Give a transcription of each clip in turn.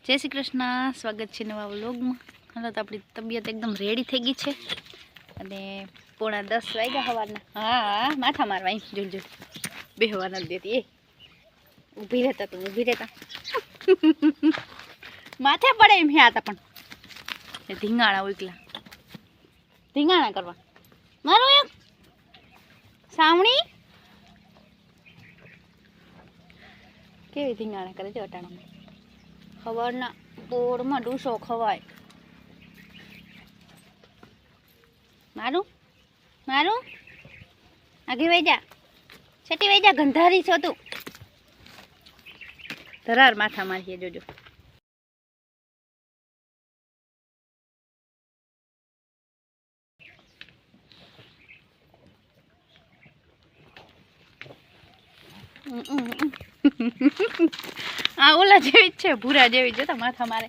जय श्री कृष्ण। स्वागत है नवा व्लॉग में। हालो तो अपनी तबियत एकदम रेडी थी गई है अने 9:45 वाग्या सवारना। हाँ माथा मारवा जो जो बेहवा नहीं देती ए ऊभी रहता तू ऊभी रहता माथे पड़े एम आता पण धींगाणा उकला धींगाणा करवा मारो एक सावणी केवी धींगाणा करे जो अटाणा में खबरना पोर में डूसो खवाय मारू मारू आगे वही जा छठी वही जा गंधारी छो तू धरार माथा मारिए जोजो आ ओला जेवी छे भूरा जेवी जोता माथा मारे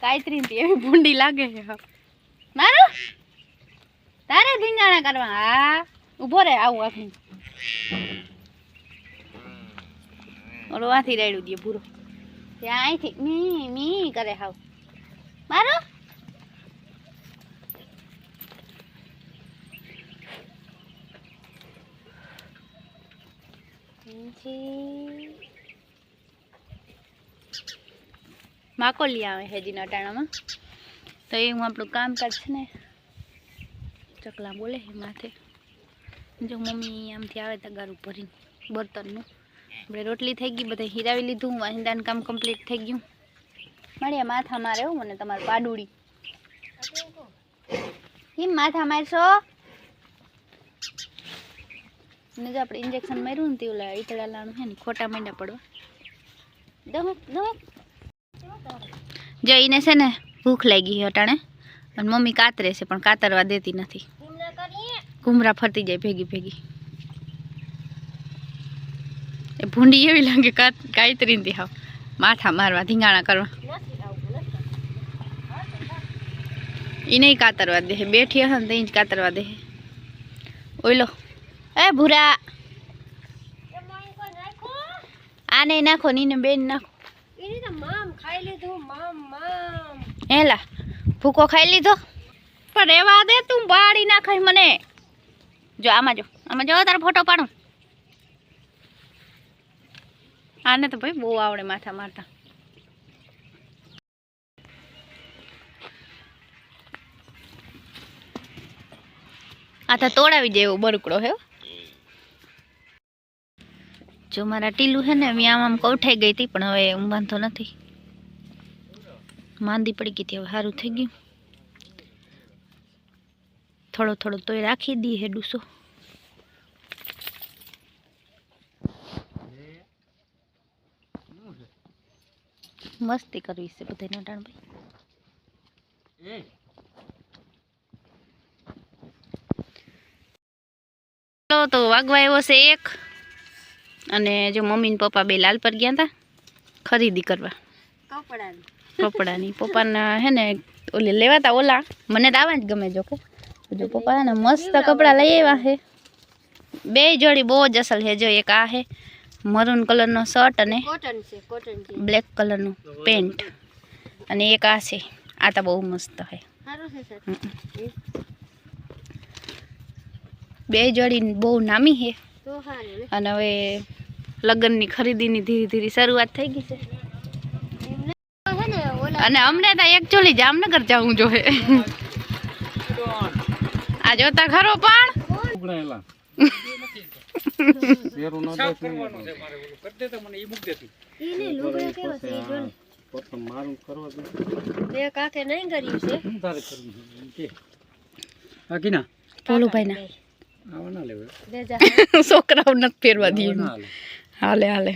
कायतरी थी एवी भूंडी लागे है मारो तारे धींगाणा करवा। हाँ उभो रे आવું આખી ઓલો આથી રેડું દે ભૂરો ત્યાં અહીંથી મી મી કરે હાવ મારો माकोली आवे है जी अटाणा में तो ये हूँ आपणु काम काज छे ने चकला बोले है माथे जो मम्मी आम थी आवे तगारू भरी बर्तन अपने रोटली थी गई बधा हीरावी लीधुं वाहिंदान काम कम्प्लीट थी गयुं मळिया माथा मारे हो मने तमार पाडुड़ी हिम माथा मारशो ने जो आपणे इंजेक्शन मार्युं ने ते ओला ईतळा लाणु है ने खोटा मांड्या पड़वा दो दो जो इने से ने भूख लागी है अटाणे अने मम्मी कातरे से पण कातरवा देती नहीं घूमरा फरती जाए भेगी भेगी ए भूंडी एवी लागे कायतरी थी हाव माथा मारवा धींगाणा करवा ई नहीं कातरवा दे बैठी हन तो इंज कातरवा दे ओलो ए भूरा आ नहीं नाखो नी ने बेन नाखो हेला भूको खाई लीधो पर रेवा दे तू बाड़ी ना खाई मने जो आमा जो तारा फोटो पाडू आने तो भाई बो आवड़े माथा मारता आ तो तोड़ावी जेवो बरकड़ो है जो मारा टीलू है ने आम आम कौठाई गई थी पण हवे वांधो नथी मांदी पड़ी गई थी हवे सारू थई गयुं थोड़ो थोड़ो तो राखी दी है डूसो मस्ती करवी से बधाई नटाण भाई तो वागवा एवो से एक अने जो मम्मी ने पप्पा बे लाल पर गया था खरीदी करवा कपड़ा पप्पा ने है ने ओले लेवा था ओला मने तो आवा ज गमे जो के जो पप्पा है ना मस्त कपड़ा लई आवा है बे जोड़ी बहुत असल है जो एक आ है मरून कलर नो शर्ट अने कॉटन ब्लैक कलर नो पेंट अने एक आ छे आ तो बहुत मस्त है बे जोड़ी बहुत नामी है अने हवे लगन नी खरीदी नी धीरे धीरे शुरुआत थई गई छे अने अमने तो एक्चुअली जामनगर जाऊं जो है आ जोता खरो पण छोकराओ न फेरवा दी हाले हाले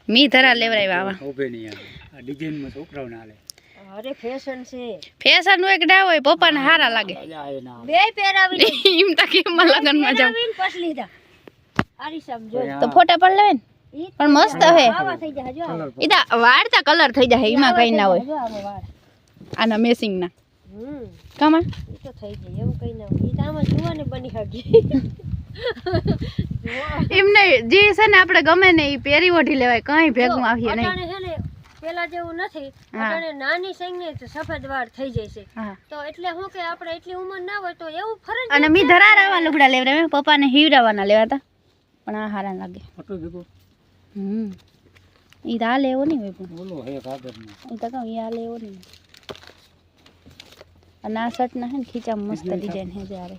मी धरा लेवराव्या आवा डिजाइन में छोकराओ ना हाले अरे फैशन से फैशन नो एक डा होय पप्पा ने हारा लागे बे पेरावी इम तक के लगन में जाऊ पस लीधा आरी सब जो तो फोटा पड़ लेवे पण मस्त है आवा થઈ જા જો ઈदा વાળતા કલર થઈ જાય ઈમાં કઈ ના હોય આના મેસિંગ ના કમા ઈ તો થઈ જાય એવું કઈ ના હોય ઈ તો આમાં જોવાને બની હકી એમને જે છે ને આપણે ગમે ને ઈ પહેરી ઓઢી લેવાય, કઈ ભેગું આવીએ નહીં. પેલા જેવું નથી, અત્યારે નાની સંગે સફેદ વાળ થઈ જાય છે, તો એટલે હું કે આપણે એટલી ઉંમર ના હોય તો એવું ફરજ. અને મી ધરારાવા લુગડા લેવરા, મે પપ્પાને હીવરાવાના લેવાતા, પણ આ હારા લાગે. ઈ આ લેવો નહીં હોય, પણ બોલો હે કાદરનો ઈ તો કહું ઈ આ લેવો નહીં. અને આ શર્ટ ના હે ને ખીચા મસ્ત ડિઝાઇન હે જારે.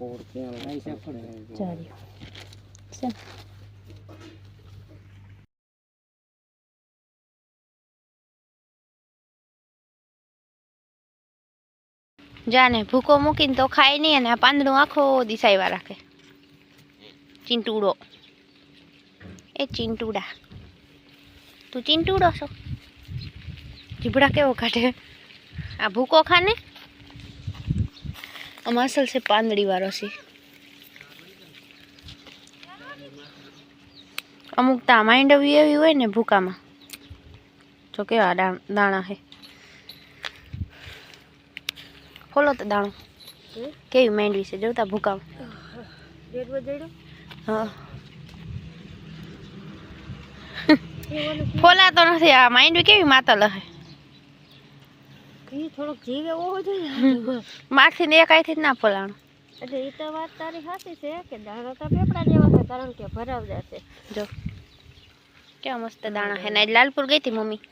ઓર ક્યાં લાઈ છે પડે જારી છે. જાને ભૂકો મૂકીને તો ખાય નહીં, અને આ પાંદડું આખો દિસાઈવા રાખે. ચિંટુડો, એ ચિંટુડા, તું ચિંટુડો છો? જીભડા કેવો કાઢે. આ ભૂકો ખાને આમાં અસલ છે પાંદડી વાળો છે. અમુક તો માંડવી એવી હોય ને ભૂકામાં, જો કેવા દાણા છે. ખોલો તો દાણો કેવી માંડવી છે જોતા ભૂકામાં. હા ફોલાતો નથી. આ માંડવી કેવી માતલ હે. થોડોક જીવ એવો જોઈએ, મારથી ને એકાઈથી જ ના ફોલાણું. એટલે એ તો વાત તારી સાચી છે કે દાણા તો પેપડા જેવા છે, કારણ કે ભરાવડા છે. જો કેવા મસ્ત દાણા હે. ને લાલપુર ગઈ હતી મમ્મી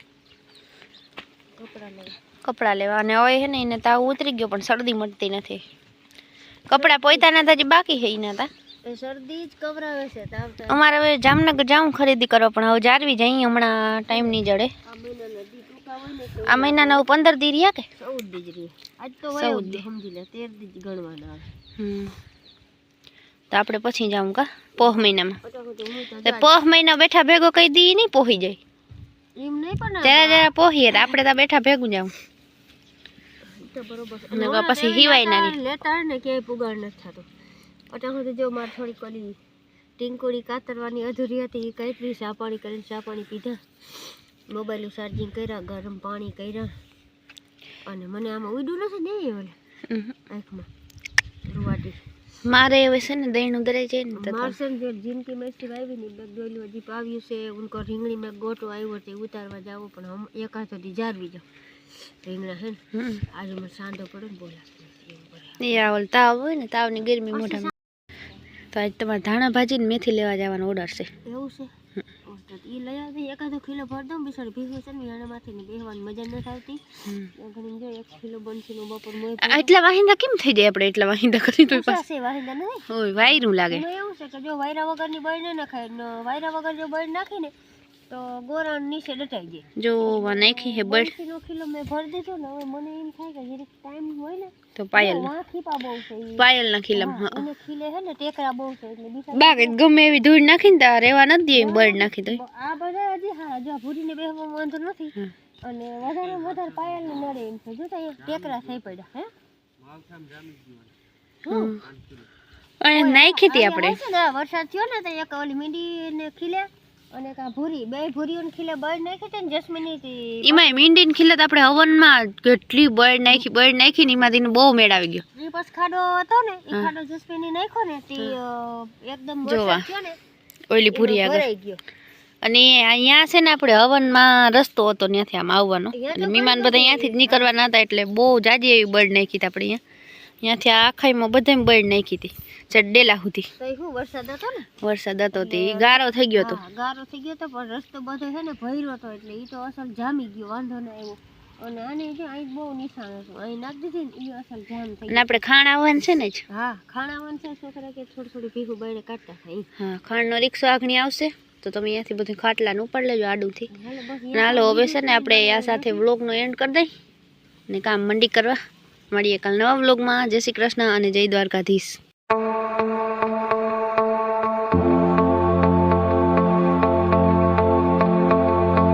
કપડા લેવા, અને હવે હે ને એને તાવ ઉતરી ગયો, પણ શરદી મટતી નથી. કપડા પોઈતાના હજી બાકી છે એના તા. શરદી જ કવરાવે છે. અમારે હવે જામનગર જાઉં ખરીદી કરવા, પણ હવે જારવી જઈ હમણાં ટાઈમ નહીં જડે. આ મહિનાના 15 દી રહ્યા કે 14 દી જ રહ્યા. આજ તો 14 દી સમજી લે, 13 દી ગણવાના આવે. તો આપણે પછી જાઉં કા પોહ મહિનામાં. પોહ મહિના બેઠા ભેગો કઈ દી નહીં પોહી જાય એમ નહીં, પણ જરા જરા પોહીએ તો આપણે તો બેઠા ભેગું જાઉં. બરોબર પછી હિવાય ના લેતા ને ક્યાંય પુગાડ નથી થતો. અત્યાર સુધી જો મારે થોડીક ઓલી ટીંકુડી કાતરવાની અધૂરી હતી, એ કાપી, ચા પાણી કરીને ચા પાણી પીધા, મોબાઈલનું ચાર્જિંગ કર્યા, ગરમ પાણી કર્યા, અને મને આમાં ઉડ્યું નથી ને ઓલે આંખમાં રૂવાટી. મારે હવે છે ને દહીંનું દરાઈ જાય ને તો મારસે ને જિંદગી મેસી આવી ને બેગ ડોલી હજી પાવ્યું છે. ઉનકો રીંગણી મેં ગોટો આવ્યો તે ઉતારવા જાવો, પણ હમ એક હાથ સુધી જારવી જાવ રીંગણા હે ને. આજે મને સાંધો પડે ને બોલા એ આવલ તાવ હોય ને, તાવની ગરમી મોઢામાં. તો આજ તમારે ધાણા ભાજી ને મેથી લેવા જવાનો ઓર્ડર છે. એવું છે? એ લઈ આવતી એકાદો કિલો ભર દઉં. બિચારી ભીખું છે ને એનામાંથી ને બેહવાની મજા નથી આવતી. ઘણી જો 1 કિલો બનશે નો બપોર મોય. એટલા વાહિંદા કેમ થઈ જાય આપણે? એટલા વાહિંદા કરી તો પાસે વાહિંદા નહીં હોય, વાયરું લાગે. એવું છે કે જો વાયરા વગરની બળ ન નખાય, વાયરા વગર જો બળ નાખીને તો ગોરા નીચે ડટાઈ જાય. જો નાખી હે બળ કિલો મેં ભરી દીધો ને. હવે મને એમ થાય કે જરીક ટાઈમ હોય ને તો પાયલ ખીપા બહુ છે, પાયલ ના ખીલમ. અને ખીલે હે ને ટેકરા બહુ છે, એટલે બીજા બાકી ગમે એવી ધૂળ નાખીને તા રેવા નથી દે, બળ નાખી દે. આ બધા હજી હા જો ભૂરીને બેહવામાં વાંધો નથી, અને વધારે પાયલ ને નડે એમ છે. જો ટેકરા થઈ પડ્યા હે. અને નાખી હતી આપણે વરસાદ થયો ને તો એક ઓલી મીંડી ને ખીલે અને કા ભૂરી, બે ભૂરીઓને ખીલે બળ નાખી હતી ને જસ્મીની થી. એમાં મીંડી ને ખીલે તો આપણે હવનમાં કેટલી બળ નાખી ને એમાંથી બહુ મેળ આવી ગયો. એ પછી ખાડો હતો ને, એ ખાડો જસ્મીની નાખ્યો ને તે એકદમ વરસાદ થયો ને ઓલી ભૂરી આગળ ગયો. અને અહીંયા છે ને આપણે હવનમાં રસ્તો હતો ત્યાંથી આમ આવવાનો, એટલે મહેમાન બધા અહીંયાથી જ નીકળવાના હતા, એટલે બહુ જાજી એવી બળ નાખી હતી આપણે અહીંયાથી આખાઈમાં બધામાં બળ નાખી હતી ચડેલા સુધી. વરસાદ હતો ને, વરસાદ હતો તે ગારો થઈ ગયો હતો. ગારો થઈ ગયો હતો, પણ રસ્તો બધો છે ને ભર્યો હતો, એટલે એ તો અસલ જામી ગયો, વાંધો ના આવ્યો. અને આને જો અહીં બહુ નિશાન હતું, અહીં નાખી દીધી ને એ અસલ જામ થઈ. અને આપણે ખાણ આવવાનું છે ને જ. હા ખાણ આવવાનું છે. છોકરા કે થોડી ભીખું બળે કાઢતા થાય. હા ખાંડનો રિક્ષો આગળ આવશે તો તમે અહીંયાથી બધું ખાટલાનું ઉપર લેજો આડુંથી. હાલો હવે છે ને આપણે આ સાથે વ્લોગનો એન્ડ કરી દઈ ને કામ મંડી કરવા. મળીએ કાલ નવા વ્લોગમાં. જય શ્રી કૃષ્ણ અને જય દ્વારકાધીશ.